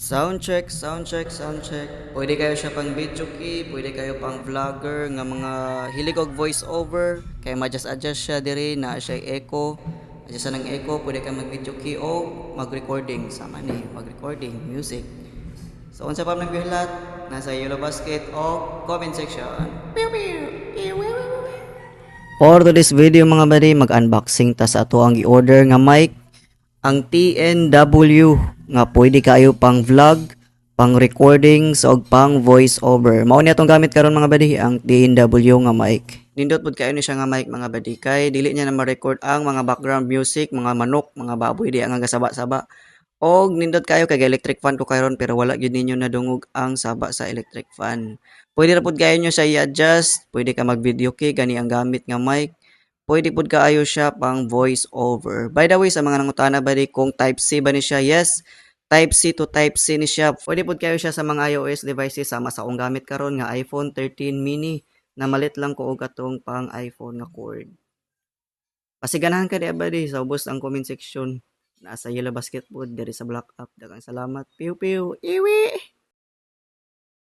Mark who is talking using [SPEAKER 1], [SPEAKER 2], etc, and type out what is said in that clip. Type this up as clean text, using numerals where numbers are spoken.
[SPEAKER 1] Sound check, sound check, sound check. Pwede kayo siya pang video key, pwede kayo pang vlogger nga mga hilig og voice over kay ma-adjust siya diri na siya echo. Adjust ng echo, pwede kayo mag video key o mag-recording sama ni mag-recording music. So unsa pa man lahat nasa Yellow Basket o comment section. Pew pew. For today's video mga buddy, mag-unboxing ta sa ato ang i-order nga mic, ang TNW nga pwede kayo pang vlog, pang recordings og pang voice over. Mao ni atong gamit karon mga buddy ang TNW nga mic. Nindot pud kayo ni siya nga mic mga buddy kay dili niya na ma-record ang mga background music, mga manok, mga baboy di ang gasaba-saba. Og nindot kayo kay electric fan ko karon pero wala gyud ninyo nadungog ang saba sa electric fan. Pwede ra pud kayo nyo siya i-adjust, pwede ka mag-video key gani ang gamit nga mic. Pwede pud kaayo siya pang voice over. By the way, sa mga nangutana ba di kung type C ba ni siya? Yes, type C to type C ni siya. Pwede pud kayo siya sa mga iOS devices sama sa akong gamit karon nga iPhone 13 mini na malit lang ko og atong pang iPhone nga cord. Pasiganahan ka di abadi sa ubos ang comment section. Nasa Yellow Basket po diri sa Black Up. Daghang salamat. Piu piu. Iwi.